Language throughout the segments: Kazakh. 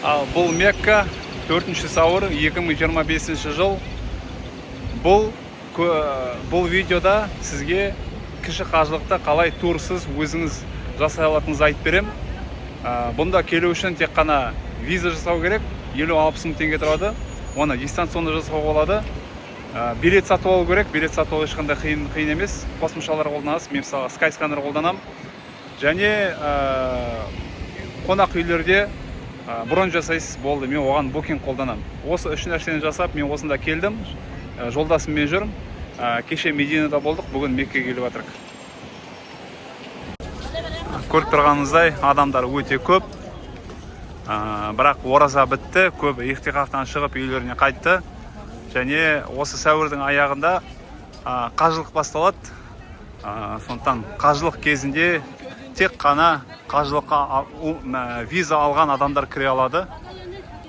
Бұл Мекка 4 сәуір 2025 жыл. Бұл видеода сізге кіші қажылықта қалай турсыз өзіңіз жасай алатыныңызды айтып берем. Бұнда келу үшін тек қана виза жасау керек. 50-60 мың теңге тұрады. Оны дистанционды жасауға болады. Билет сатып алу керек. Билет сатып алу ешқандай қиын емес. Қосымшалар қолданасыз. Мен мысалы Skyscanner қолданамын. Және қонақ үйлерде бронь жасайсыз, болды. Мен оған букинг қолданамын. Осы үш нәрсені жасап, мен осында келдім. Жолдасыммен жүрмін. Кеше Мединада болдық, бүгін Меккеге келіп жатырмық. Көріп тұрғаныңыздай, адамдар өте көп. Бірақ ораза бітті, көп иқтиқафтан шығып үйлеріне қайтты. Және осы сәуірдің аяғында қажылық басталады. Сондықтан қажылық кезінде тек қана қажылыққа виза алған адамдар кіре алады.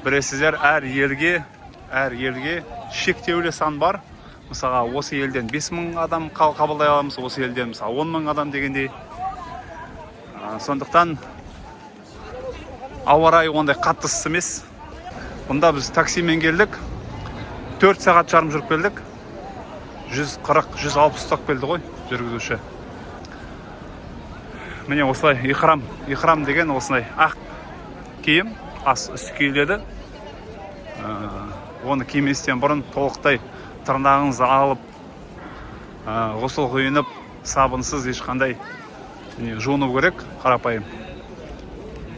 Білесіздер, әр елге шектеулі сан бар. Мысалға, осы елден 5 мың адам қабылдай аламыз, осы елден мысалы 10 мың адам дегендей. Сондықтан ауа райы ондай қатты ыстық емес. Бұнда біз таксимен келдік. 4 сағат жарым жүріп келдік. 140-160 ұстап келді ғой жүргізуші. Міне осылай ихрам деген осылай ақ киім, үсті киіледі. Оны киместен бұрын толықтай тырнағыңызды алып, ғұсыл құйынып, сабынсыз ешқандай жуыну керек, қарапайым.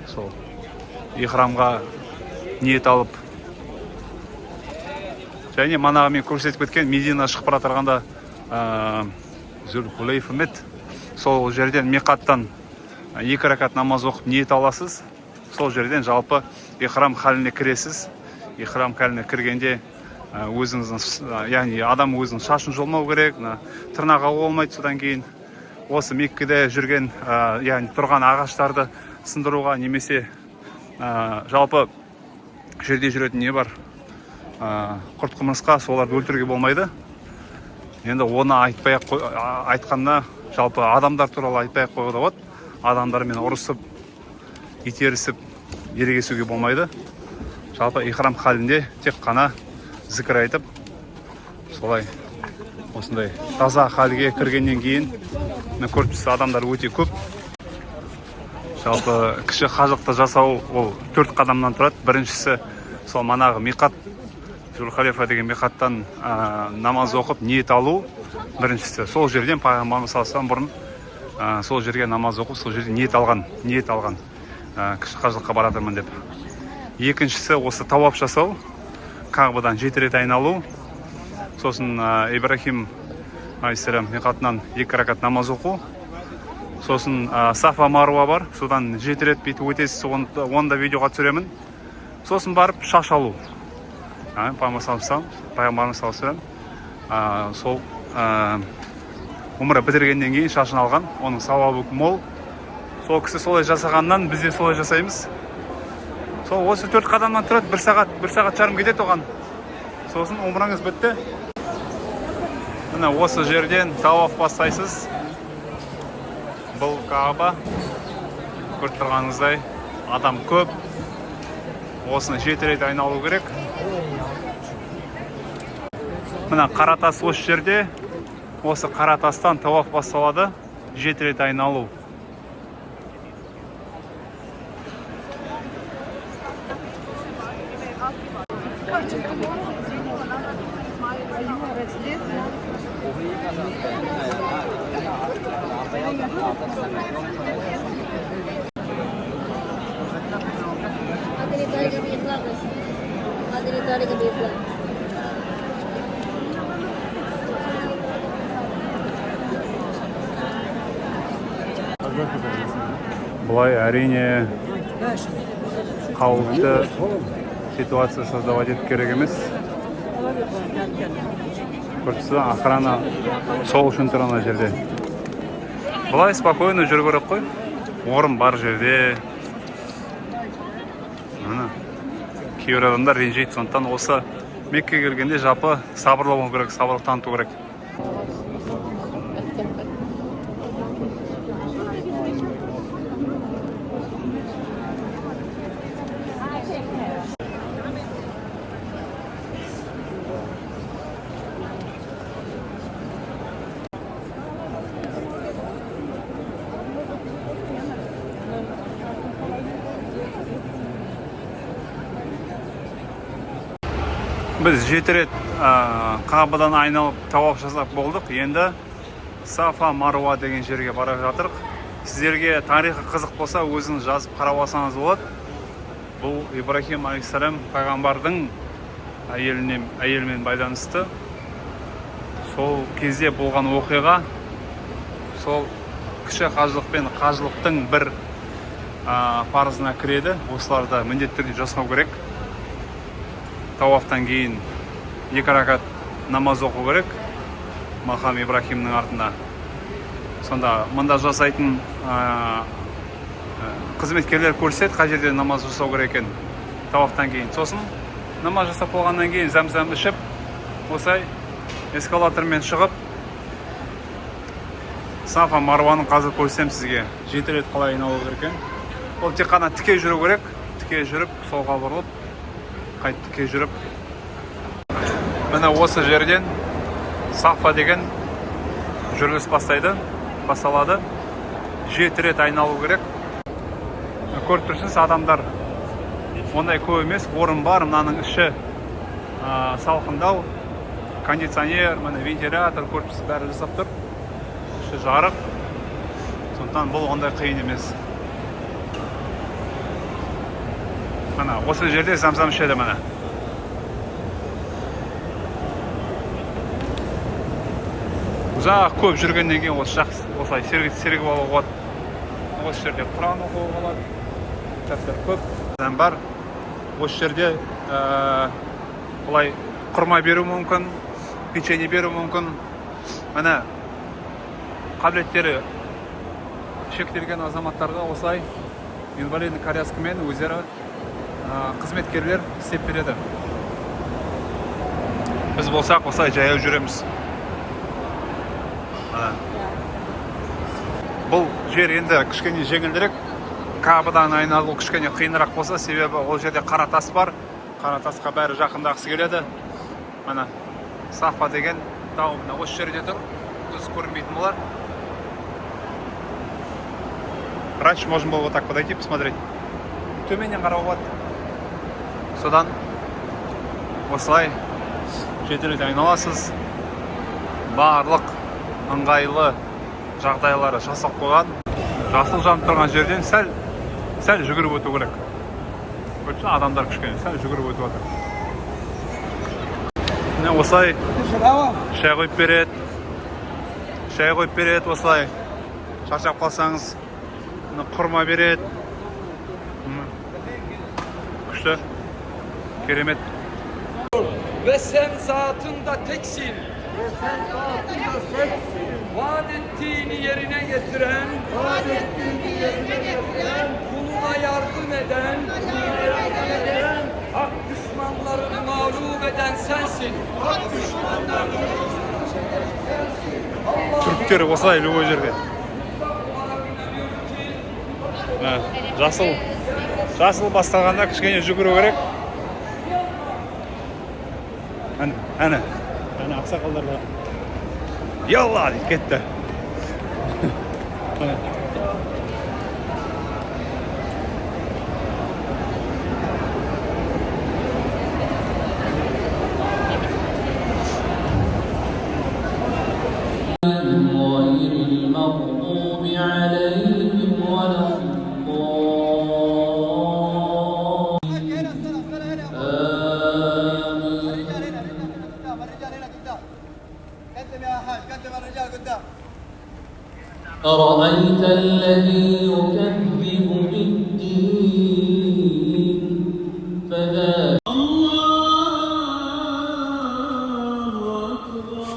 Сол ихрамға ниет алып. Және манағы мен көрсетіп кеткен Медина шығып бара тұрғанда Зүл-Хулейфа мет. Сол жерден миқаттан 2 ракат намаз оқып ниет аласыз. Сол жерден жалпы ихрам халіне кіресіз. Ихрам халіне кіргенде яғни адам өзінің шашын жолмау керек, тырнақ алуға болмайды. Содан кейін осы Меккеде жүрген, яғни тұрған ағаштарды сындыруға немесе жалпы жерде жүретін не бар? Құрт құмырсқа, соларды өлтіруге болмайды. Енді оны айтқанына жалпы адамдар туралы айтпай қойғыда болады. Адамдармен ұрысып, итерісіп, ерегесуге болмайды. Жалпы ихрам халінде тек қана зікір айтып, солай осындай таза халге кіргеннен кейін көріп адамдар өте көп. Жалпы кіші қажылықты жасау ол 4 қадамнан тұрады. Біріншісі сол манағы миқат, Зүл-Хулейфа деген миқаттан намаз оқып ниет алу. Біріншісі сол жерден пайғамбарымыз саллаллаху бұрын сол жерге намаз оқып, сол жерде ниет алған кіші қажылыққа баратырмын деп. Екіншісі осы тауап жасау, Кағбадан 7 рет айналу. Сосын Ибрахим алейхиссалам миқатынан 2 ракат намаз оқу. Сосын Сафа Маруа бар, содан 7 рет бүйтіп өтесіз, оны да видеоға түсіремін. Сосын барып шаш алу. Пайғамбарымыз саллаллаху сол умра бітіргеннен кейін шашын алған, оның сауабы мол. Сол кісі солай жасағаннан біз де солай жасаймыз. Сол осы 4 қадамнан тұрады, 1 сағат жарым кетеді оған. Сосын умраңыз бітті. Міне осы жерден тауап бастайсыз. Бұл Кааба. Көріп тұрғаныңыздай адам көп. Осыны 7 рет айналу керек. Мына қара тас осы жерде. Осы қара тастан тауап басталады. 7 рет айналу. Бұлай әрине қауіпті ситуация создавать етіп керек емес. Көрсі охрана сол үшін тұр ана жерде. Бұлай спокойно жүру керек қой. Орын бар жерде. Кейбір адамдар ренжейді, сондықтан осы Меккеге келгенде жалпы сабырлы болу керек, сабырлық таныту керек. Біз 7 рет Кабадан айналып тауап жасап болдық. Енді Сафа Маруа деген жерге бара жатырық. Сіздерге тарихы қызық болса, өзіңіз жазып қарап алсаңыз болады. Бұл Ибрахим алейхиссалам пайғамбардың әйелімен байланысты. Сол кезде болған оқиға, сол кіші қажылық пен қажылықтың бір парызына кіреді. Осыларды міндетті түрде жасау керек. Тауафтан кейін 2 ракат намаз оқу керек Мақам Ибрахимнің артында. Сонда мұнда жасайтын қызметкерлер көрсетеді қай жерде намаз жасау керек екен тауафтан кейін. Сосын намаз жасап болғаннан кейін зәм-зәм ішіп, осылай эскалатормен шығып, Сафа Маруаның қазір көрсетем сізге 7 рет қалай айналу керек екен. Ол тек қана тіке жүру керек, тіке жүріп, солға бұрылып, қайт тіке жүріп. Міне осы жерден Сафа деген жүріліс басталады. 7 рет айналу керек. Көріп тұрсыз, адамдар ондай көп емес, орын бар, мынаның іші салқындау, кондиционер, міне вентилятор, көріп тұрсыз, бәрі жасап тұр. Іші жарық. Сондықтан бұл ондай қиын емес. Міне осы жерде зәм-зәм ішеді міне. Ұзақ көп жүргеннен кейін осылай сергіп алуға болады. Осы жерде Құран оқуға болады. Кітаптар көп. Бар. Осы жерде бұлай құрма беру мүмкін, печенье беру мүмкін. Міне қабілеттері шектелген азаматтарға осылай инвалидный коляскамен өздері қызметкерлер істеп береді. Біз болсақ осылай жаяу жүреміз. Бұл жер енді кішкене жеңілдірек. Кабадан айналу кішкене қиынырақ болса, себебі ол жерде қара тас бар. Қара тасқа бәрі жақындағысы келеді. Міне Сафа деген тау осы жерде тұр. Көз көрмейтін болар. Раньше можно было вот так подойти, посмотреть. Төменнен қарауға болады. Содан осылай 7 рет айналасыз. Барлық ыңғайлы жағдайлары жасап қойған. Жасыл жанып тұрған жерден сәл жүгіріп өту керек. Көрші адамдар кішкене сәл жүгіріп өтіп жатыр. Міне осылай шай қойып береді. Осылай шаршап қалсаңыз құрма береді. Күшті, керемет. Ve sen zatında teksin. Vaat ettiğini yerine getiren, kuluna yardım eden, hak düşmanlarını mağlup eden sensin. Türktер осылай любой жерде. Жасыл басталғанда кішкене жүгіру керек. Әне ақсақалдар ялла дейді кетті. أرأيت الذي يكذب بالدين فذاك الله أكبر.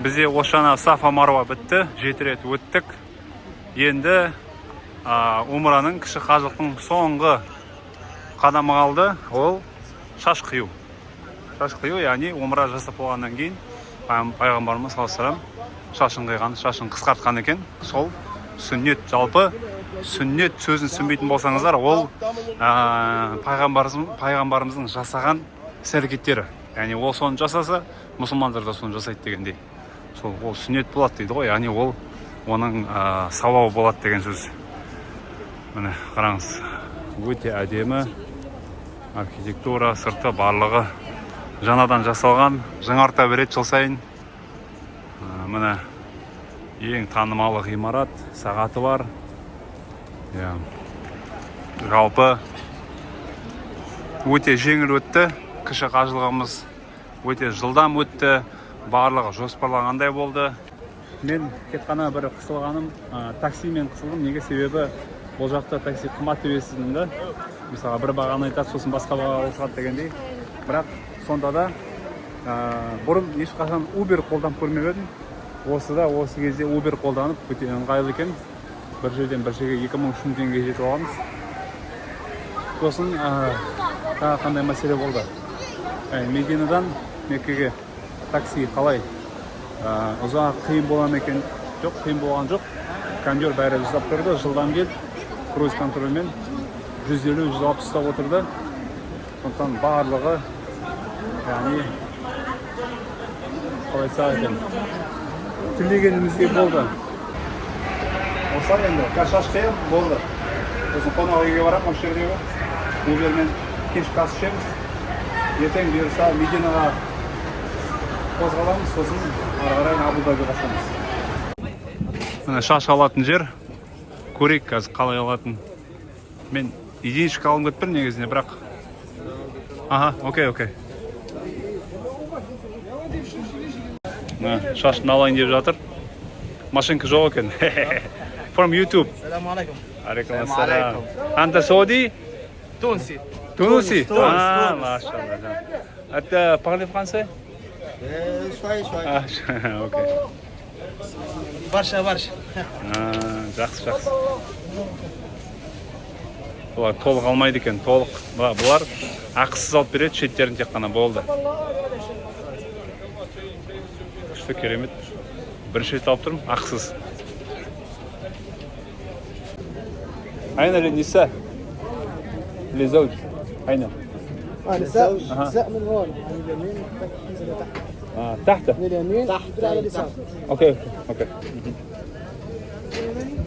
Бізде Ошана Сафа Маруа бітті, 7 рет өттік. Енді умраның кіші қажылықтың соңғы қадамы қалды, ол шаш қию. Шаш қию, яғни умра жасап болғаннан кейін пайғамбарымыз саллаллаху алейхи ва саллям шашын қиған, шашын қысқартқан екен. Сол сүннет, жалпы сүннет сөзін түсінбейтін болсаңыздар, ол пайғамбарымыздың жасаған іс-әрекеттері. Яғни ол соны жасаса, мұсылмандар да соны жасайды дегендей. Ол сүннет болады дейді ғой, яғни ол оның сауабы болады деген сөз. Міне қараңыз, өте әдемі архитектура, сырты барлығы жаңадан жасалған, жаңарта береді жыл сайын. Міне ең танымалы ғимарат, сағаты бар. Жалпы өте жеңіл өтті, кіші қажылығымыз өте жылдам өтті, барлығы жоспарлағандай болды. Мен тек қана бір қысылғаным, таксимен қысылдым. Неге? Себебі бұл жақта такси қымбат деп естідім да. Мысалға бір бағаны айтады, сосын басқа бағаға шығады дегендей. Бірақ сонда да бұрын ешқашан Uber қолданып көрмеп едім. Осы кезде Uber қолданып өте ыңғайлы екен. Бір жерден бір жерге 2000-3000 теңге жетіп алғанбыз. Сосын тағы қандай мәселе болды. Мединадан Меккеге такси қалай? Ұзақ қиын болған екен? Жоқ, қиын болған жоқ. Кондер бәрі жасап тұрды, жылдам келді. Круиз контрольмен 150-160 ұстап отырды. Сондықтан барлығы, яғни қалай айтсақ екен, тілегенімізге болды. Осылай енді, кашаш қиын болды. Сосын қонақ үйге барам, осы жердегі Uberмен кешкі ас ішеміз. Ертең бұйырса Мединаға қозғаламыз, сосын ары қарай Абу-Дабиға қашамыз. Міне шаш алатын жер. Көрейік қазір қалай алатын. Мен единичка алым кетпір негізіне, бірақ. Окей. Шашын алайын деп жатыр. Машинка жоқ екен. From YouTube. السلام عليكم. عليكم السلام. أنت سعودي؟ تونسي. تونسي. تونس. ما شاء الله. أنت parles français? شوي. Окей. برشا. Жақсы. Бұлар толық алмайды екен, толық. Бұлар ақысыз алып береді, шеттерін тек қана болды. Күшті, керемет. Бір шет алып тұрмын, ақысыз. أين النساء؟ لزوج. أين؟ نساء من هون عن اليمين تنزل تحت. تحت. من اليمين تحت على اليسار. اوكي.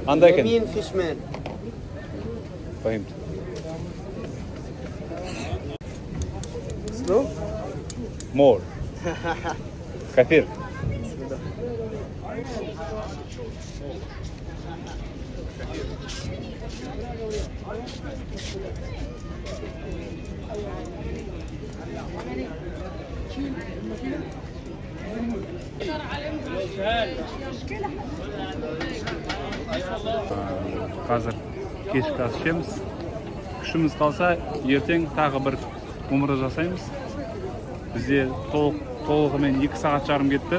عندك يمين في شمال. فهمت. سلو؟ مور. كثير. Қазір кешкі ас ішеміз. Күшіміз қалса, ертең тағы бір умра жасаймыз. Бізде толығымен 2 сағат жарым кетті.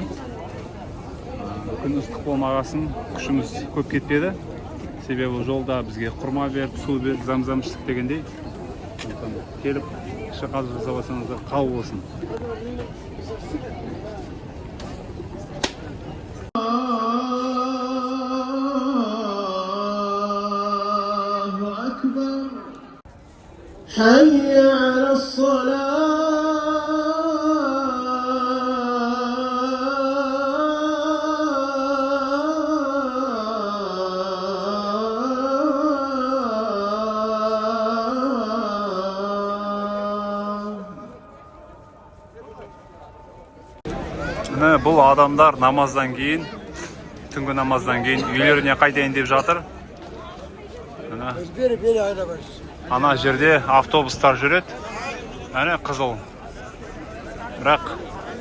Күн ыстық болмағасын, күшіміз көп кетпеді. Себебі жолда бізге құрма беріп, су беріп, зам-зам іштік дегендей. Келіп, кіші қазір жасап алсаңыздар қауіп болсын. حي على الصلاة Бұл адамдар намаздан кейін, түнгі намаздан кейін үйлеріне қайтайын деп жатыр. Ана жерде автобустар жүреді. Әне қызыл. Бірақ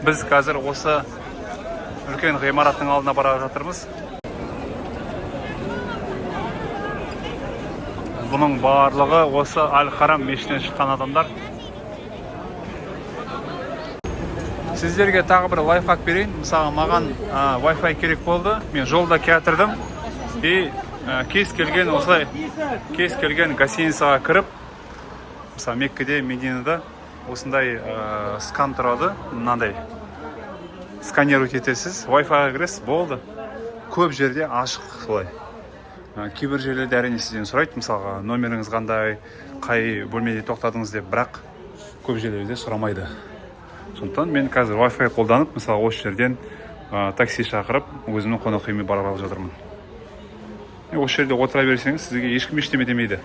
біз қазір осы үлкен ғимараттың алдына бара жатырмыз. Бұның барлығы осы Аль-Харам мешітінен шыққан адамдар. Сіздерге тағы бір лайфхак берейін. Мысалы, маған Wi-Fi керек болды. Мен жолда келатырдым. И кез келген гостиницаға кіріп, мысалы Меккеде, Мединада осындай скан тұрады. Мынандай сканер өтесіз, Wi-Fi-ға кіресіз, болды. Көп жерде ашық солай. Кейбір жерлерде әрине сізден сұрайды, мысалға номеріңіз қандай, қай бөлмеде тоқтадыңыз деп, бірақ көп жерлерде сұрамайды. Сондықтан мен қазір Wi-Fi қолданып, мысалы осы жерден такси шақырып, өзімнің қонақ үйіме барып жатырмын. Осы жерде отыра берсеңіз, сізге ешкім ештеме демейді.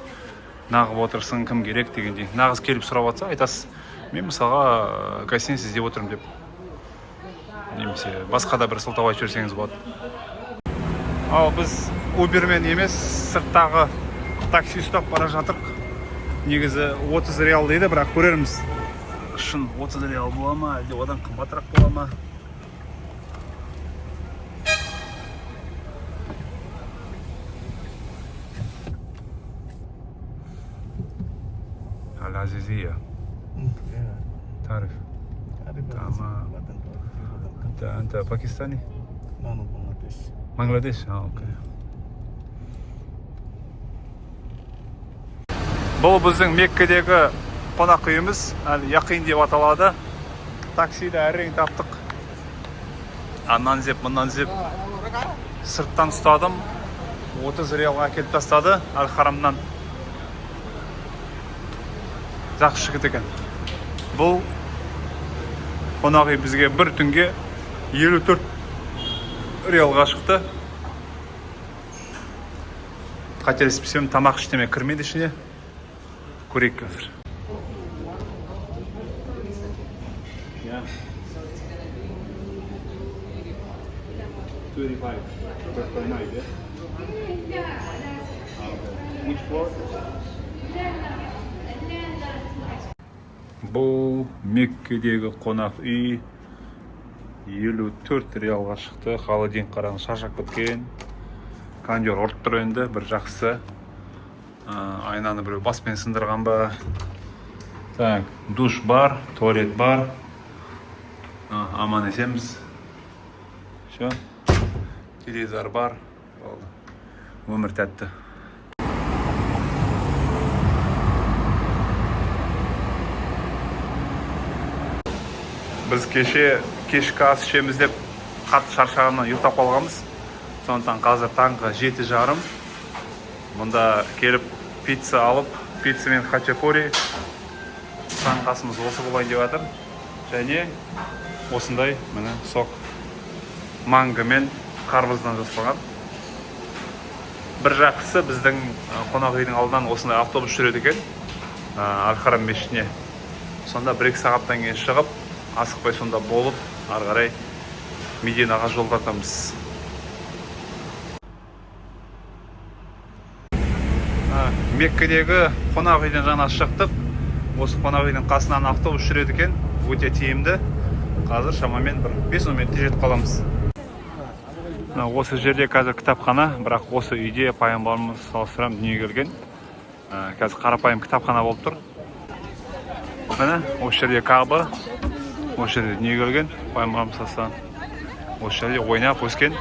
Нағып отырсың, кім керек дегендей. Нағыз келіп сұрап жатса, айтасыз, мен мысалға гостиница іздеп отырмын деп. Немесе басқа да бір сылтау айтып жіберсеңіз болады. Ал біз Uberмен емес, сырттағы такси ұстап бара жатырық. Негізі 30 реал дейді, бірақ көрерміз. Шын 30 реал бола ма, әлде одан қымбатырақ бола ма? Al-Aziziyya. تعرف؟ أنت باكستاني؟ Bangladesh. Окей. Бұл біздің Меккедегі қонақ үйіміз, әлі Яқин деп аталады. Таксиді әрең таптық. Аннан зеп, мұнан зеп. Сырттан ұстадым. 30 реалға әкеліп тастады Әл-Харамнан. Жақсы жігіт екен. Бұл қонақ үй бізге бір түнге 54 реалға шықты. Қателеспесем, тамақ іштеме кірмейді ішіне. Көрейік қазір. Бұл Меккедегі қонақ үй 54 реалға шықты. Халидин қараңыз, шаршап кеткен. Кондер ұрып тұр енді, бір жақсы. Айнаны біреу баспен сындырған ба. Так, душ бар, туалет бар. Аман есеміз. Шо? Телевизор бар. Өмір тәтті. Біз кешкі ас ішеміз деп қатты шаршағаннан ұйықтап қалғанбыз. Сондықтан қазір таңғы 7:30. Мұнда келіп пицца алып, пицца мен хачапури. Таңғы асымыз осы болайын деп жатыр. Және осындай міне сок манго мен қарбыздан жасалған. Бір жақсы біздің қонақ үйдің алдынан осындай автобус жүреді екен. Әл-Харам мешітіне. Сонда 1-2 сағаттан кейін шығып, асықпай сонда болып, ары қарай Мединаға жол тартамыз. Меккедегі қонақ үйден жаңа шықтық. Осы қонақ үйдің қасынан автобус жүреді екен. Өте тиімді. Қазір шамамен 5 минутте жетіп қаламыз. Осы жерде қазір кітапхана, бірақ осы үйде пайғамбарымыз саллаллаху дүниеге келген. Қазір қарапайым кітапхана болып тұр. Міне, осы жерде Каба, осы жерде дүниеге келген пайғамбарымыз саллаллаху. Осы жерде ойнап өскен,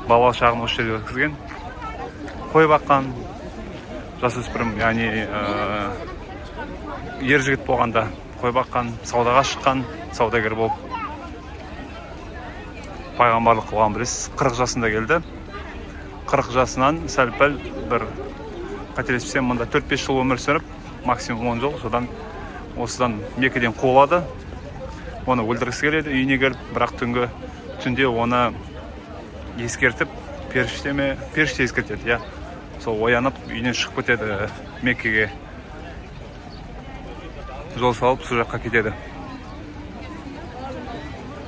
бала шағын осы жерде өткізген. Қой баққан жасөспірім, яғни ер жігіт болғанда қой баққан, саудаға шыққан, саудагер болып пайғамбарлық қылған білесіз. 40 жасында келді. 40 жасынан сәл-пәл бір қателеспесем, мұнда 4-5 жыл өмір сүріп, максимум 10 жыл, содан осыдан Меккеден қуылады. Оны өлтіргісі келеді, үйіне келіп, бірақ түнде оны ескертіп, періште ескертеді, я. Сол оянып, үйінен шығып кетеді Меккеге. Жол салып, сол жаққа кетеді.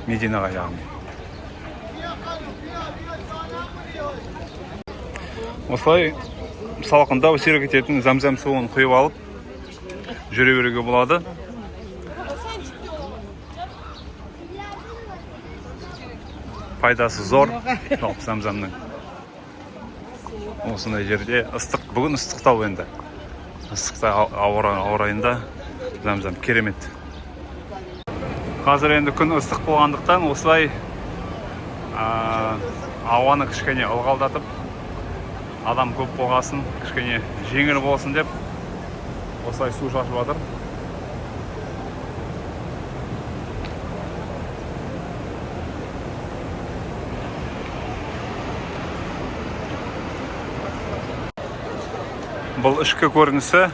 Мединаға яғни. Осылай салқында өсерек ететін зәмзәм суын құйып алып, жүре беруге болады. Пайдасы зор, зәмзәмнің. Осындай жерде ыстық, бүгін ыстықтау енді. Ыстықта ауа райында зәмзәм керемет. Қазір енді күн ыстық болғандықтан осылай ауаны кішкене ылғалдатып, адам көп болғасын, кішкене жеңіл болсын деп осылай су шашып жатыр. Бұл ішкі көрінісі.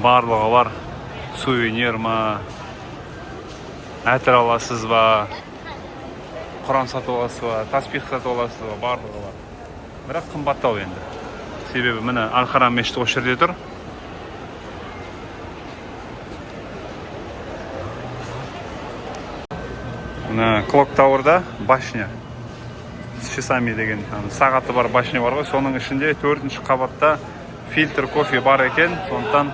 Барлығы бар. Сувенир ма, әтір аласыз ба, Құран сатып аласыз ба, таспих сатып аласыз ба, барлығы бар. Бірақ қымбаттау енді. Себебі міне Аль-Харам мешіті осы жерде тұр. Мына Клок Тауэрда башня. С часами деген сағаты бар башня бар ғой. Соның ішінде 4-ші қабатта фильтр кофе бар екен. Сондықтан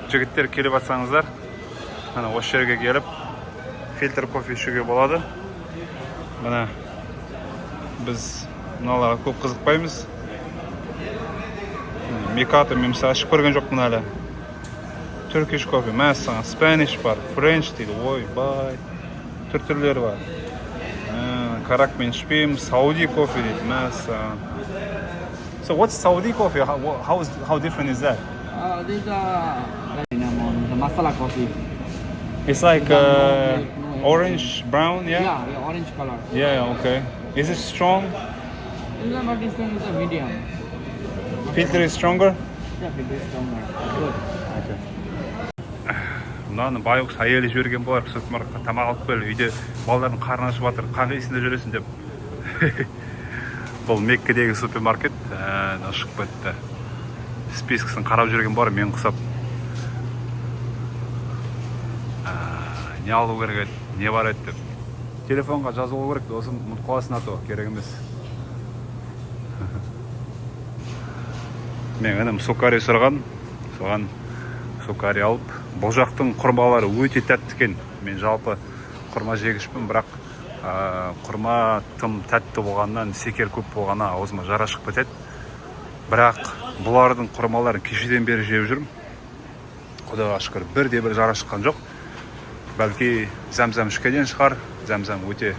жігіттер келіп атсаңыздар, осы жерге келіп фильтр кофе ішуге болады. Мына біз мыналарға көп қызықпаймыз. Микаты мен мысалы ашып көрген жоқпын әлі. Turkish кофе, мәссаған, Spanish бар, French дейді, ойбай, түрлері бар. Каракмен ішпеймін, Saudi кофе дейді, мәссаған. So what's Saudi coffee? How different is that? These are the masala coffee. It's like orange, brown, yeah? Yeah, orange color. Yeah, okay. Is it strong? This one is a medium. Filter is stronger? Yeah, it is stronger. Good. Okay. Мынаны байғұс әйелі жіберген болар, супермаркетқа тамақ алып келіп, үйде балалардың қарны ашып жатыр, қайсында жүресің деп. Бұл Меккедегі супермаркет, шығып кетті. Спискісін қарап жүрген бар, мен құсап. Не алу керек еді, не бар еді деп. Телефонға жазылу керек, осым ұмытып қаласың ату, керек емес. Мен інім сукари сұрған, соған сукари алып. Бұл жақтың құрмалары өте тәтті екен. Мен жалпы құрма жегішпін, бірақ құрма тым тәтті болғаннан, секер көп болғаннан аузыма жара шығып кетеді. Бірақ бұлардың құрмаларын кешеден бері жеп жүрмін. Құдайға шүкір, бірде-бір жара шыққан жоқ. Бәлки зәмзәм ішкеннен шығар. Зәмзәм өте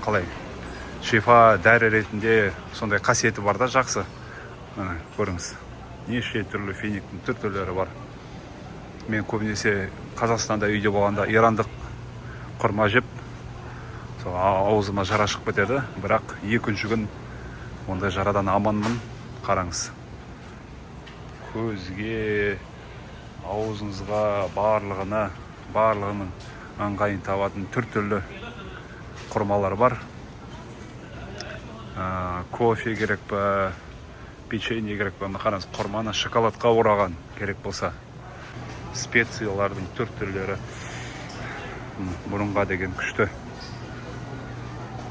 қалай шифа дәрі ретінде сондай қасиеті бар да, жақсы. Міне, көріңіз. Неше түрлі финиктің түрлері бар. Мен көбінесе Қазақстанда үйде болғанда ирандық құрма жеп, аузыма жара шығып кетеді. Бірақ екінші күн ондай жарадан аманмын. Қараңыз. Көзге, аузыңызға, барлығының ыңғайын табатын түрлі құрмалар бар. Кофе керек па, печенье керек па, қараңыз, құрманы шоколадқа ораған керек болса. Специялардың түрлері бұрынға деген күшті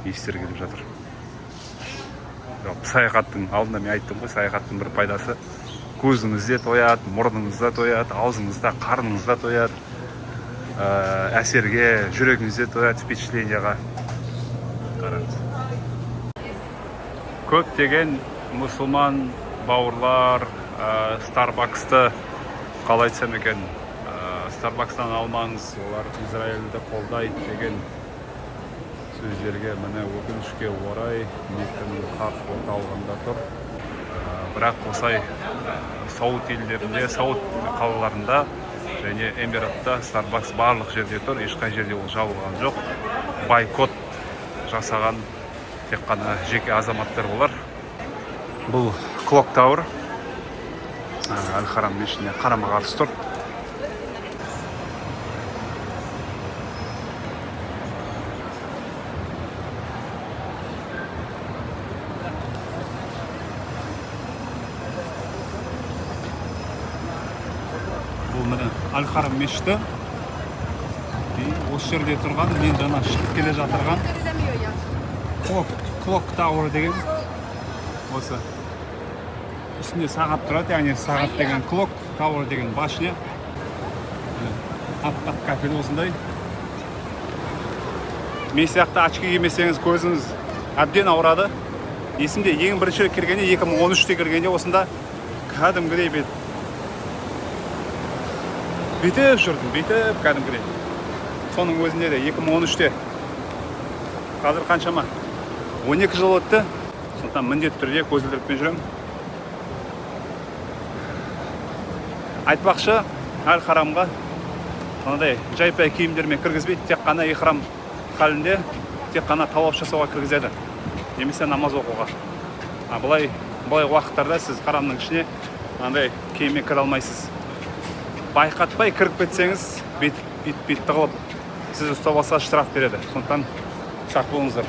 естер келіп жатыр. Саяхаттың алдында мен айттым ғой, саяхаттың бір пайдасы көзіңізде тояды, мұрныңызда тояды, аузыңызда, қарныңызда тояды, әсерге, жүрегіңізде тояды, впечатленияға. Қараңыз. Көптеген мұсылман бауырлар Starbucks'ты қалай айтсам екен, Starbucks'тан алмаңыз, олар Израильді қолдайды деген сөздерге міне өкінішке орай Мекканың хақ орталығында тұр. Бірақ осай Сауд елдерінде, Сауд қалаларында және Эмиратта Starbucks барлық жерде тұр, ешқай жерде ол жабылған жоқ. Байкот жасаған тек қана жеке азаматтар болар. Бұл Клок Тауэр Аль-Харам мешітіне қарама қарсы тұр. Бұл міне Аль-Харам мешіті. Осы жерде тұрған, мен жаңа шығып келе жатырған Клок Тауэр деген осы үстінде сағат тұрады, яғни сағат деген Клок Тауэр деген башня. Аттақ кафелі осындай. Мен сияқты очки кимесеңіз көзіңіз әбден ауырады. Есімде ең бірінші кіргенде 2013-те кіргенде осында кәдімгідей бүйтіп жүрдім, бүйтіп кәдімгідей. Соның өзінде де 2013-те. Қазір қаншама? 12 жыл өтті. Сондықтан міндетті түрде көзілдірікпен жүремін. Айтпақшы, Аль-Харамға сондай жайпай киімдермен кіргізбейді, тек қана ихрам халінде тек қана талап жасауға кіргізеді, немесе намаз оқуға. Былай уақыттарда сіз харамның ішіне андай киіммен кіре алмайсыз. Байқатпай кіріп кетсеңіз, бет тығылып, сіз ұстап алса штраф береді. Сондықтан сақ болыңыздар.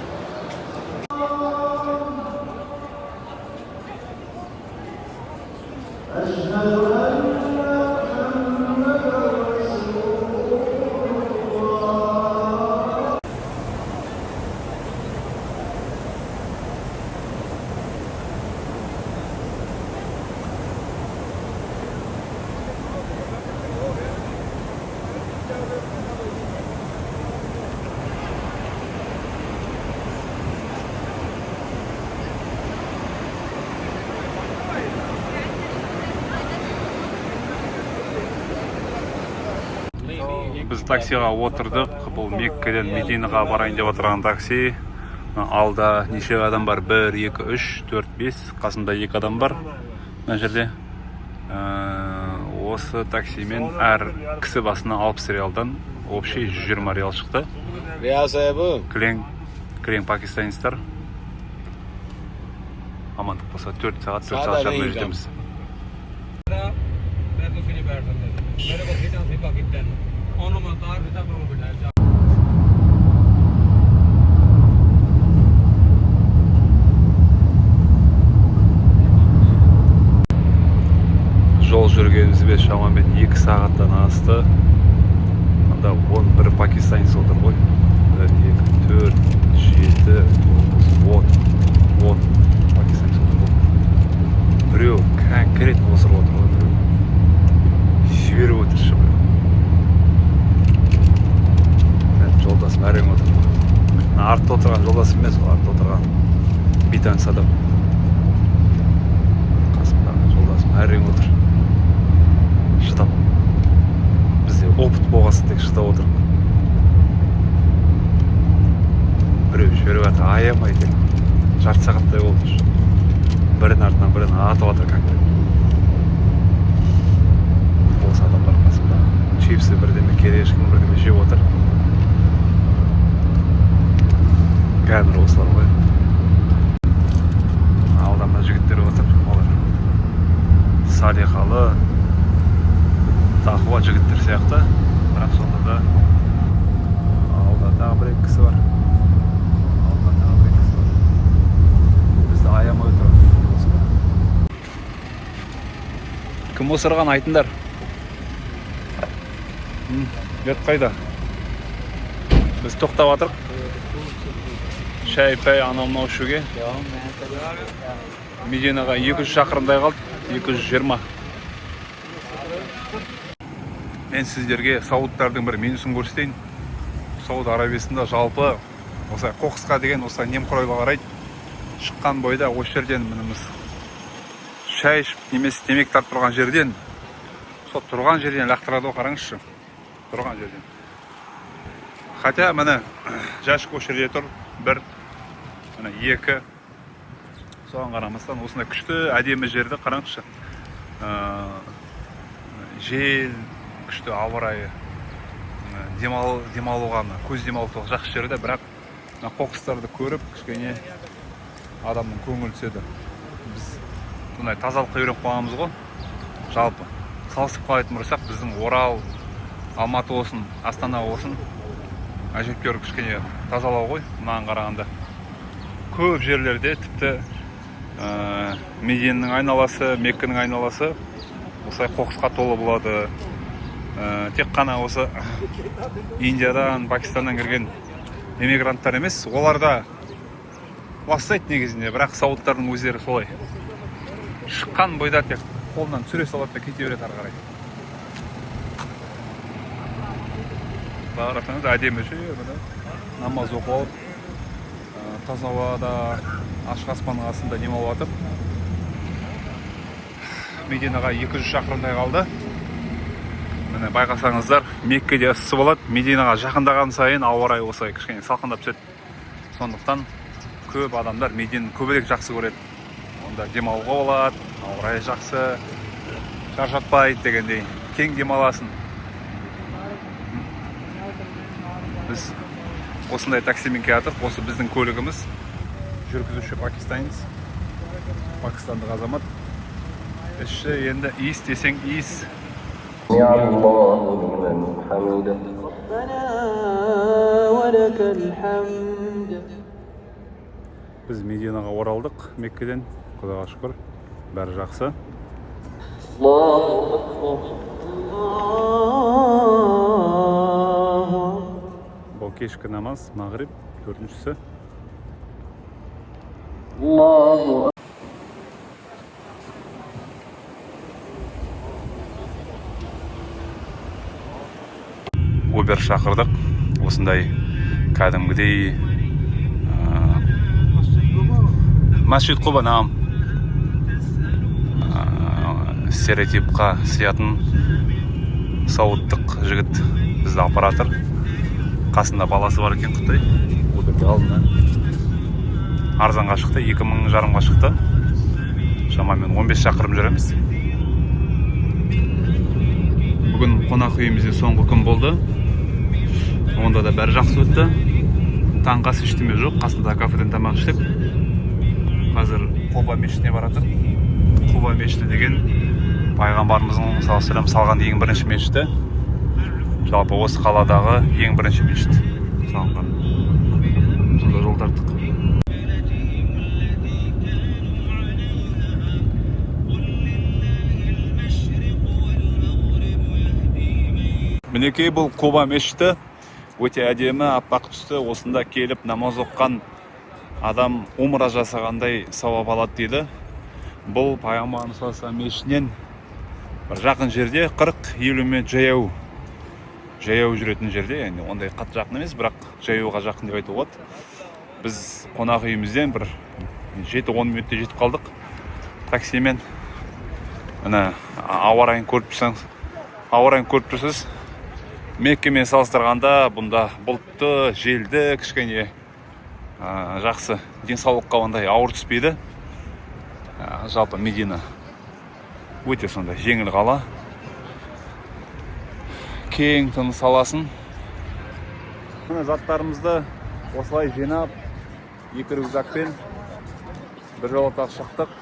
Біз таксиға отырдық. Бұл Меккеден Мединаға барайын деп отырған такси. Алда неше адам бар? 1, 2, 3, 4, 5. Қасымда 2 адам бар. Мына жерде осы таксимен әр кісі басына 60 реалдан общий 120 реал шықты. Реал сәбі? Кілең пакистанецтер. Амандық болса 4 сағат шақырмай жетеміз. Жол жүргенімізбе шамамен 2 сағаттан асты. Анда 11 пакистанец отыр ғой. 1, 2, 4, 7, 9, 10 пакистанец отыр ғой. Біреу конкретно осырып отыр ғой. Біреу жіберіп отыр шыбыр. Жолдасым әрең отыр. Артта отырған жолдасым емес, артта отырған бейтаныс адам. Қасымдағы жолдасым әрең отыр. Шыдап. Бізде опыт болғасын тек шыдап отыр. Біреу жіберіп жатыр, аямай тек. Жарты сағаттай болды. Бірін артынан бірін атып жатыр конкрет. Осы адамдар қасымда. Чипсы бірдеме, керешкін бірдеме жеп отыр. Кәмір осылар ғой. Алдамда жігіттер отыр. Олар салиқалы, тақуа жігіттер сияқты. Бірақ сонда да алда тағы бір кісі бар. Бізді аямай тұрады. Кім осырған айтындар? Бет қайда? Біз тоқтап атырық. Шәй-пәй анау-мынау ішуге. Мединаға 200 шақырымдай қалды, 220. Мен сіздерге саудтардың бір менюсын көрсетейін. Сауд Арабиясында жалпы осылай қоқысқа деген осылай немқұрайлы қарайды. Шыққан бойда осы жерден мініміз шәй ішіп немесе темекі тартып тұрған жерден, сол тұрған жерден лақтырады ғой, қараңызшы. Тұрған жерден. Хотя міне жәшік осы жерде тұр. 1, 2. Соған қарамастан осындай күшті әдемі жерді қараңызшы. Жел, күшті ауа райы, демалуға, көз демалуға жақсы жерде, бірақ қоқыстарды көріп, кішкене адамның көңілі түседі. Біз бұндай тазалыққа үйреніп қалғанбыз ғой. Жалпы салыстырып қалайтын болсақ, біздің Орал, Алматы болсын, Астана болсын, әжептәуір кішкене тазалау ғой, мынаған қарағанда. Көп жерлерде тіпті Мединаның айналасы, Мекканың айналасы осылай қоқысқа толы болады. Тек қана осы Индиядан, Пакистаннан кірген эмигранттар емес, олар да ластайды негізінде, бірақ саудтардың өздері солай. Шыққан бойда тек қолынан түсіре салады да кете береді ары қарай. Бағарасаңыз әдемі жер, намаз оқып алып, таза ауада, ашық аспанның астында демалып жатып. Мединаға 200 шақырымдай қалды. Міне байқасаңыздар, Меккеде ыссы болады. Мединаға жақындаған сайын ауа райы осылай кішкене салқындап түседі. Сондықтан көп адамдар Мединаны көбірек жақсы көреді. Онда демалуға болады, ауа райы жақсы, шаршатпайды дегендей, кең демаласын. Біз осындай таксимен келатыр. Осы біздің көлігіміз. Жүргізуші пакистандық азамат. Іші енді иіс десең иіс. Біз Мединаға оралдық Меккеден. Құдайға шүкір, бәрі жақсы. Бұл кешкі намаз, мағриб, 4-шісі. Убер шақырдық. Осындай кәдімгідей Масжид Құба, наам. Стереотипқа сиятын сауыттық жігіт бізді апаратыр. Қасында баласы бар екен Қытай. Уберге алдына. Арзанға шықты, 2000 жарымға шықты. Шамамен 15 шақырым жүреміз. Бүгін қонақ үйімізде соңғы күн болды. Онда да бәрі жақсы өтті. Таңғы ас ештеме жоқ, қасында кафеден тамақ іштік. Қазір Құба мешітіне баратыр. Құба мешіті деген пайғамбарымыздың саллаллаху салған ең бірінші мешіті. Жалпы осы қаладағы ең бірінші мешіт салынған. Сонда жол тарттық. Мінекей бұл Құба мешіті. Өте әдемі, аппақ түсті. Осында келіп намаз оққан адам умра жасағандай сауап алады дейді. Бұл пайғамбарымыз саллаллаху мешітінен бір жақын жерде 40-50 метр жаяу жүретін жерде, яғни ондай қатты жақын емес, бірақ жаяуға жақын деп айтуға болады. Біз қонақ үйімізден бір 7-10 минутте жетіп қалдық таксимен. Міне ауа райын көріп тұрсыз. Меккемен салыстырғанда бұнда бұлтты, желді, кішкене жақсы. Денсаулыққа ондай ауыр түспейді. Жалпы Медина өте сондай жеңіл қала. Кең тыныс аласын. Заттарымызды осылай жинап, 2 рюкзакпен бір жолата шықтық.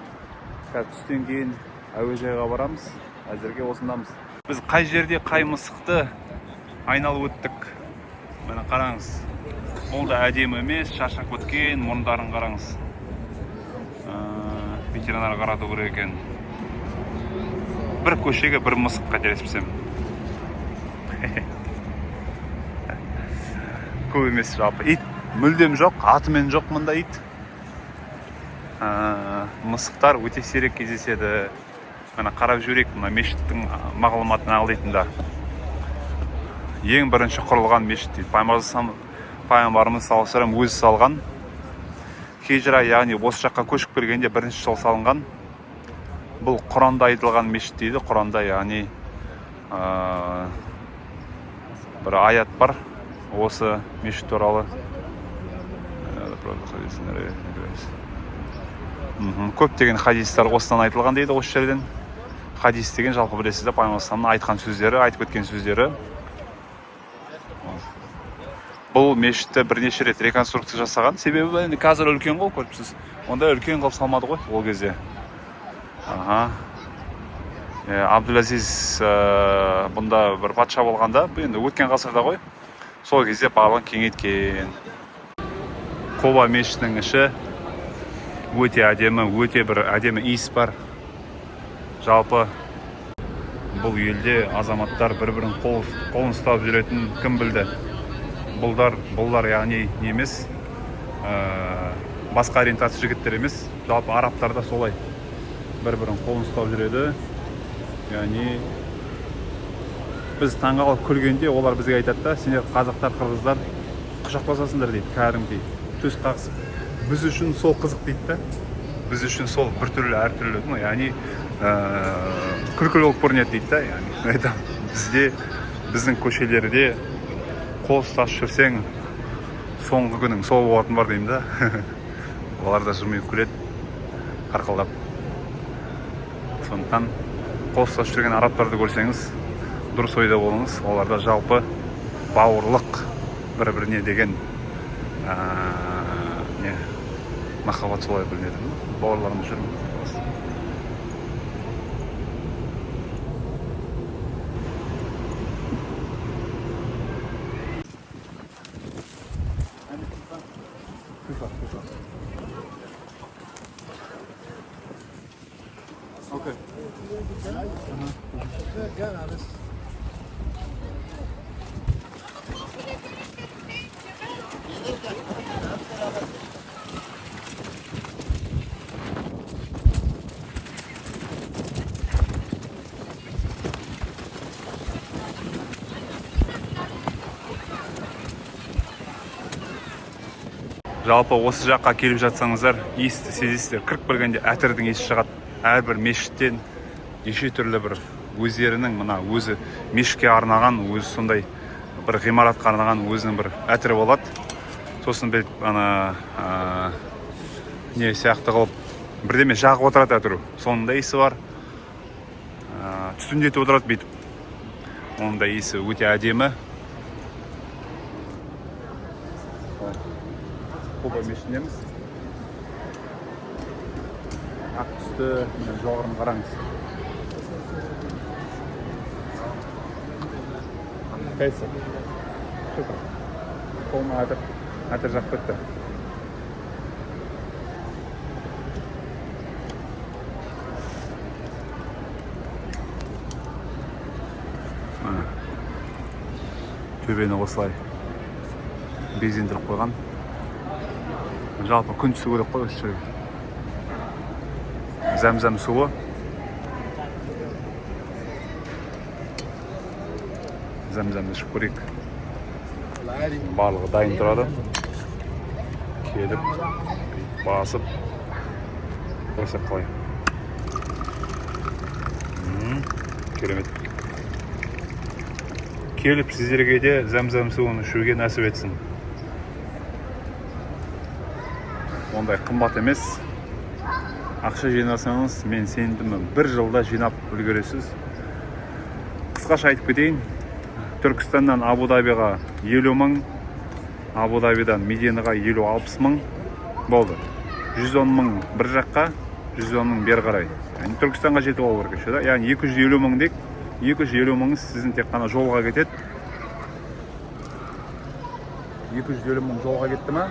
Түстен кейін әуежайға барамыз. Әзірге осындамыз. Біз қай жерде қай мысықты айналып өттік. Міне қараңыз. Ол да әдемі емес, шашақ өткен, мұрындарын қараңыз. Ветеринар қарату керек екен. Бір көшеге бір мысық қателеспесем. Көп емес жалпы. Ит мүлдем жоқ, атымен жоқ мұнда ит. Мысықтар өте сирек кездеседі. Мына қарап жүрек, мына мешіттің мағлұматын аңдайтында. Ең бірінші құрылған мешіт дейді. Пайғамбарымыз саллаллаху өзі салған. Хижра, яғни осы жаққа көшіп келгенде бірінші жыл салынған. Бұл Құранда айтылған мешіт дейді. Құранда, яғни бір аят бар осы мешіт туралы. Көптеген хадистер осыдан айтылған дейді осы жерден. Хадис деген жалпы білесіздер, пайғамбарымыздың айтқан сөздері, айтып өткен сөздері. Бұл мешітті бірнеше рет реконструкция жасаған. Себебі қазір үлкен ғой, көріпсіз. Онда үлкен қылып салмады ғой ол кезде. Абдул-Азиз бұнда бір патша болғанда, енді өткен ғасырда ғой. Сол кезде барлығын кеңейткен. Құба мешітінің іші өте әдемі, өте бір әдемі иіс бар. Жалпы бұл елде азаматтар бір-бірін қолын ұстап жүретін кім білді? Бұлдар яғни емес, басқа ориентация жігіттер емес, жалпы арабтар да солай бір-бірін қолын ұстап жүреді. Яғни біз таңғалып күлгенде олар бізге айтады да, сендер қазақтар, қырғыздар құшақтасасыңдар дейді, кәдімгідей төс қағысып. Біз үшін сол қызық дейді да. Біз үшін сол біртүрлі, әртүрлі, яғни күлкілі болып көрінеді дейді да. Яғни бізде, біздің көшелерде қол ұстасып жүрсең, соңғы күнің сол болатын бар деймін да. Олар да жымиып күледі, қарқылдап. Сондықтан қол ұстасып жүрген арабтарды көрсеңіз, дұрыс ойда болыңыз. Оларда жалпы бауырлық, бір-біріне деген не махаббат солай білінеді. Бауырларымыз жүр. Okay. Жалпы осы жаққа келіп жатсаңыздар, иісті сезесіздер. Кіріп келгенде әтірдің иісі шығады. Әрбір мешіттен неше түрлі бір өздерінің мына өзі мешітке арнаған, өзі сондай бір ғимаратқа арнаған өзінің бір әтірі болады. Сосын біліп не сияқты қылып бірдеме жағып отырады әтіру. Соның да иісі бар. Түтіндетіп отырады бүйтіп. Оның да иісі өте әдемі. Құба мешітіндеміз. Ақ түсті, жоғырын қараңыз. Қайсы? Шүкір. Қолыма әтір жақ бітті. Төбені осылай безендіріп қойған. Жалпы күн түсу керек қой осы жерге. Зәм-зәм суы. Зәм-зәмді ішіп көрейік. Барлығы дайын тұрады. Келіп, басып, қойсақ қалай. Керемет. Келіп сіздерге де зәм-зәм суын ішуге нәсіп етсін. Ондай қымбат емес. Ақша жинасаңыз, мен сенімдімін, бір жылда жинап үлгересіз. Қысқаша айтып кетейін. Түркістаннан Абу-Дабиға 50 мың, Абу-Дабидан Мединаға 50-60 мың болды. 110 мың бір жаққа, 110 мың бер қарай. Yani Түркістанға жетіп алу керек. Яғни 250 мың дек, 250 мың сіздің тек қана жолға кетеді. 250 мың жолға кетті ма?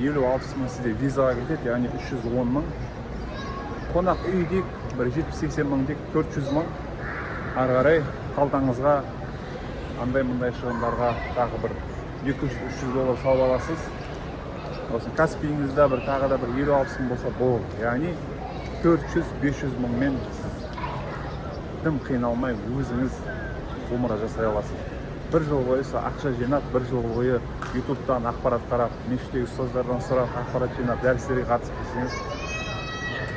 50-60 мың сізде визаға кетеді, яғни 310 мың. Қонақ үй дек, бір 70-80 мың дек, 400 мың. Ары қарай қалтаңызға андай-мындай шығындарға тағы бір 200-300 доллар салып аласыз. Осы Каспийіңізде бір тағы да бір 50-60 мың болса болды. Яғни 400-500 мыңмен тым қиналмай өзіңіз умра жасай аласыз. Бір жыл бойы ақша жинап, бір жыл бойы ютубтан ақпарат қарап, мешіттегі ұстаздардан сұрап, ақпарат жинап, дәрістерге қатысып келсеңіз,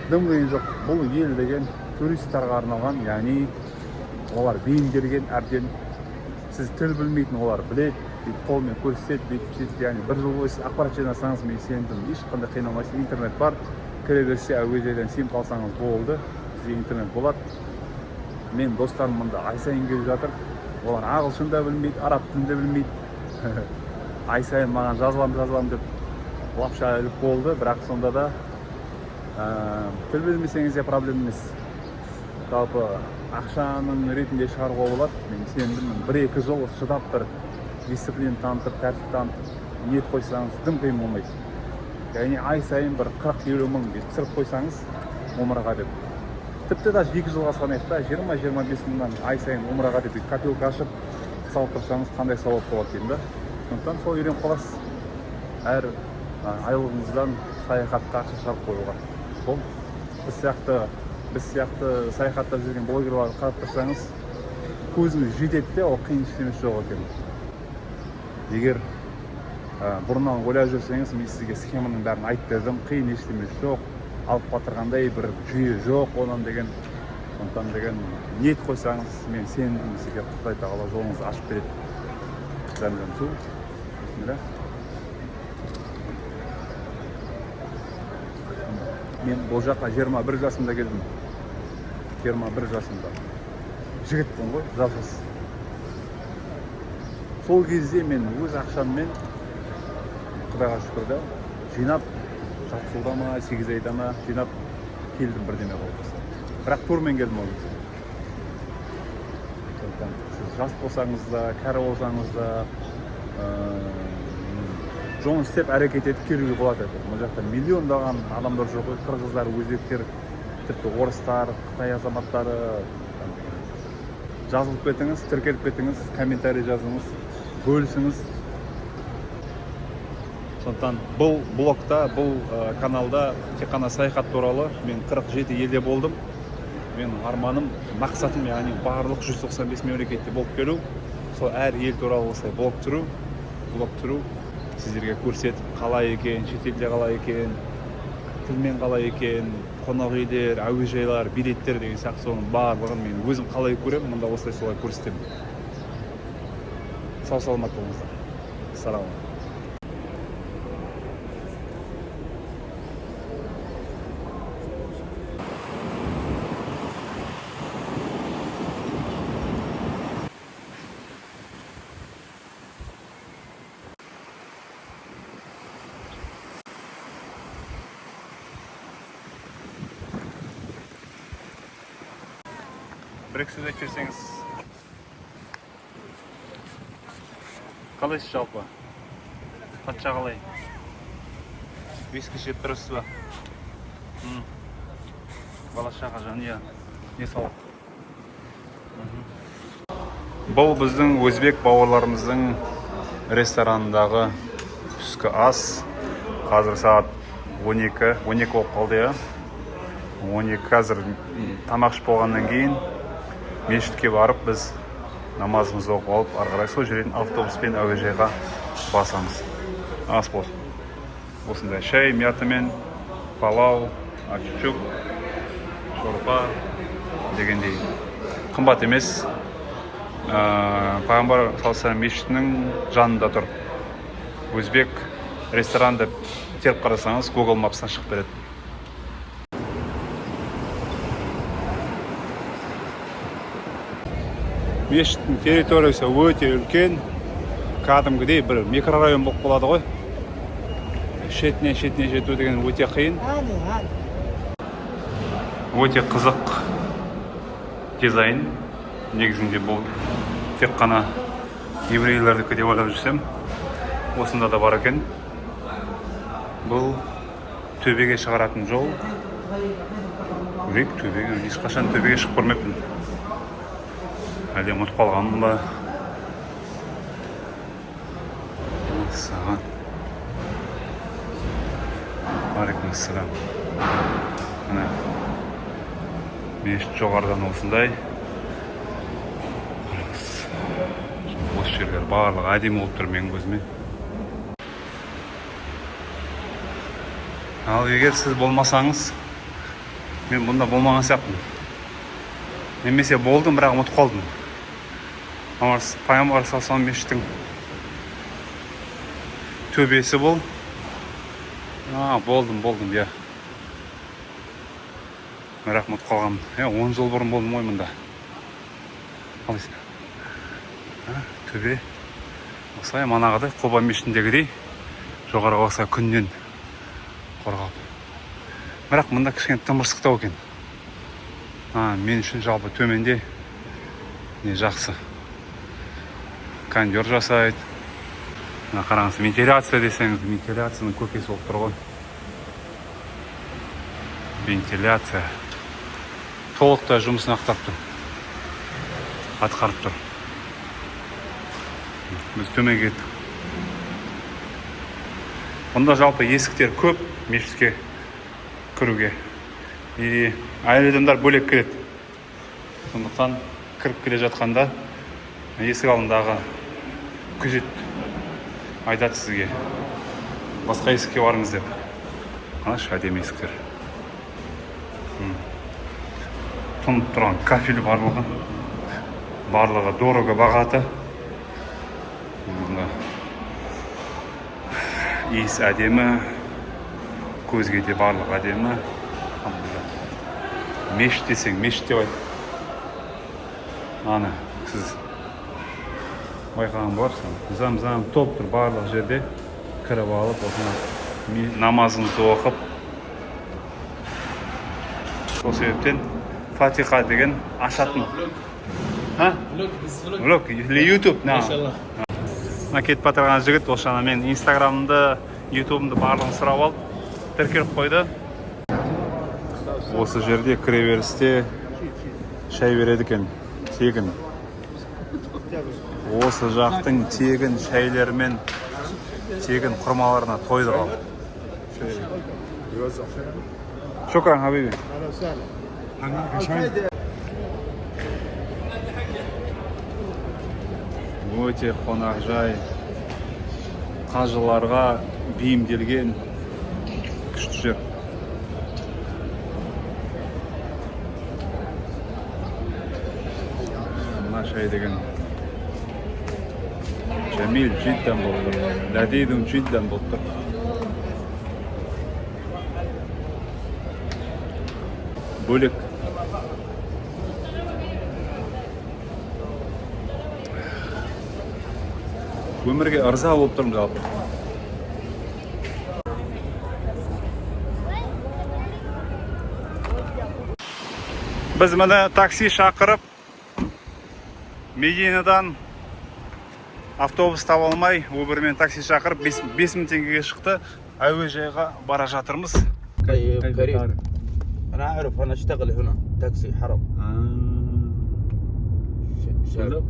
дым қиын жоқ. Бұл ел деген туристарға арналған, яғни олар бейімделген әбден. Сіз тіл білмейтін, олар біледі, қолмен көрсетеді, бүйтіп, яғни бір жыл бойы ақпарат жинасаңыз, мен сендім, ешқандай қиналмайсыз. Интернет бар, кіре берсе әуежайдан сим қалсаңыз болды, сізге интернет болады. Мен достарым мұнда ай сайын келіп жатыр. Олар ағылшын да білмейді, араб тілін де білмейді. Ай сайын маған жазылам деп лапша іліп болды, бірақ сонда да тіл білмесеңіз де проблем емес. Жалпы ақшаның ретінде шығаруға болады. Мен сенімдімін, 1-2 жыл шыдап бір дисциплин танытып, тәртіп танытып, ниет қойсаңыз, дым қиын болмайды. Яғни ай сайын бір 40-50 мың деп түсіріп қойсаңыз, умраға деп. Тіпті даже 2 жылға санайықта 20-25 мыңнан ай сайын умраға деп копилка ашып салып тұрсаңыз, қандай сауап болады деймін да. Сондықтан сол үйреніп қаласыз. Әр айлығыңыздан саяхатқа ақша шығарып қоюға. Бұл біз сияқты саяхаттап жүрген блогерларды қарап тұрсаңыз, көзіңіз жетеді де, ол қиын ештеңе жоқ екен. Егер бұрыннан ойлап жүрсеңіз, мен сізге схеманың бәрін айтып бердім, қиын ештеңе жоқ. Алып батырғандай бір жүйе жоқ онан деген. Сондықтан деген ниет қойсаңыз, мен сенімдімін, сізге Құдай тағала жолыңызды ашып береді. Зәм-зәм су. Мен бұл жаққа 21 жасымда келдім. 21 жасымда. Жігітпін ғой, жалғыз. сол кезде мен өз ақшаммен, құдайға шүкір да, жинап, жатсылда ма, 8 айда ма, жинап келдім бірдеме қылып. Бірақ турмен келдім ол кезде. Сондықтан сіз жас болсаңыз да, кәрі болсаңыз да, жоғын істеп әрекет етіп келуге болады еді. Бұл жақта миллиондаған адамдар жоқ, қырғыздар, өзбектер, тіпті орыстар, Қытай азаматтары. Жазылып кетіңіз, тіркеліп кетіңіз, комментарий жазыңыз, бөлісіңіз. Сондықтан бұл блогта, бұл каналда тек қана саяхат туралы мен 47 елде болдым. Мен арманым, мақсатым, яғни барлық 195 мемлекетте болып келу. Сол әр ел туралы осылай блог тұру, сіздерге көрсетіп, қалай екен, шетелде қалай екен, тілмен қалай екен, қонақ үйлер, әуежайлар, билеттер деген сияқты соның барлығын мен өзім қалай көремін, мұнда осылай солай көрсетемін. Сау саламат болыңыздар. Салам. Бір сөз айтып жіберсеңіз. Қалайсыз жалпы? Патша қалай? Виски жеп тұрсыз ба? Бала-шаға, жанұя, не сауап? Бұл біздің өзбек бауырларымыздың ресторанындағы түскі ас. Қазір сағат 12 болып қалды, я. 12 қазір тамақ ішіп болғаннан кейін мешітке барып біз намазымызды оқып алып, ары қарай сол жерден автобуспен әуежайға басамыз. Ас болсын. Осындай шай, мятамен, палау, ачучук, шорпа дегендей. Қымбат емес. Пайғамбар саллаллаху мешітінің жанында тұр. Өзбек ресторан деп теріп қарасаңыз, Google Maps'tan шығып береді. Мешіттің территориясы өте үлкен, кәдімгідей бір микрорайон болып болады ғой. Шетіне жету деген өте қиын. Өте қызық дизайн. Негізінде бұл тек қана еврейлердікі деп ойлап жүрсем, осында да бар екен. Бұл төбеге шығаратын жол. Төбеге, ешқашан төбеге шығып көрмеппін. Әлде ұмытып қалғаным ба? Саған. Алейкумассалам. Міне. Мешіт жоғарыдан осындай. Осы жерлер барлығы әдемі болып тұр менің көзіме. Ал егер сіз болмасаңыз, мен бұнда болмаған сияқтымын. Немесе болдым, бірақ ұмытып қалдым. Пайғамбар саллаллаху мешіттің төбесі бұл. Болдым, я. Бірақ ұмытып қалғам. 10 жыл бұрын болдым ғой мұнда. Қалайсың? Төбе. Осылай манағыдай, Құба мешітіндегідей жоғарыға осылай күннен қорғап. Бірақ мұнда кішкене тымырсықтау екен. Мен үшін жалпы төменде не жақсы. Кондер жасайды. Қараңыз, вентиляция десеңіз, вентиляцияның көкесі болып тұр ғой. Вентиляция. Толықтай жұмысын ақтап тұр. Атқарып тұр. Біз төменге кеттік. Бұнда жалпы есіктер көп мешітке кіруге. Әйел адамдар бөлек келеді. Сондықтан кіріп келе жатқанда есік алдындағы күзет айтады сізге, басқа есікке барыңыз деп. Қарашы, әдемі есіктер. Тұнып тұрған кафель барлығы дорого бағаты. Иіс әдемі, көзге де барлығы әдемі. Мешіт десең, мешіт деп айт. Ана, сіз байқаған боларсың. Зам топ тұр барлық жерде. Кіріп алып, осына намазыңызды оқып. Сол себептен Фатиха деген ашатын. Влог, или YouTube, на. Кетіп батырған жігіт, осына мен инстаграмымды, ютубымды барлығын сұрап алып, тіркеліп қойды. Осы жерде кіреберісте шай береді екен, тегін. Осы жақтың тегін шайлермен, тегін құрмаларына тойды қал. Шокран, хабиби. Өте қонақжай, қажыларға бейімделген күшті жер. Мына шай деген Jamil cidden buldur. Ladidun cidden buldur. Bölük. Өмірге ырза болып тұрмын жалпы. Біз міне такси шақырып, Мединадан автобус таба алмай, Uberмен такси шақырып 5000 теңгеге шықты. Әуежайға бара жатырмыз. كريم أنا أعرف أنا أشتغل هنا تاكسي حرب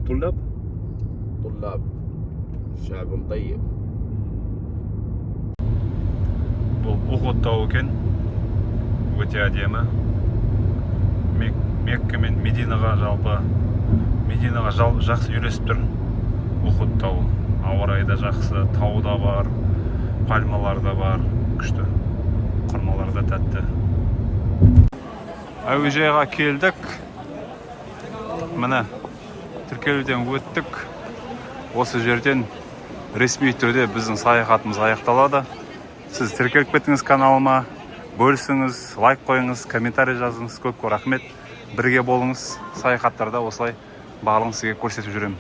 طلاب شعب طيب Бұл Ухудтау екен. Өте әдемі. Мекке мен Мединаға жалпы жақсы үйлесіп тұр. Ухудтау. Ауа райы да жақсы, тау да бар, пальмалар да бар, күшті. Құрмалар да тәтті. Әуежайға келдік. Міне тіркелуден өттік. Осы жерден ресми түрде біздің саяхатымыз аяқталады. Сіз тіркеліп кеттіңіз каналыма, бөлісіңіз, лайк қойыңыз, комментарий жазыңыз. Көп рахмет. Бірге болыңыз. Саяхаттарда осылай барлығын сізге көрсетіп жүремін.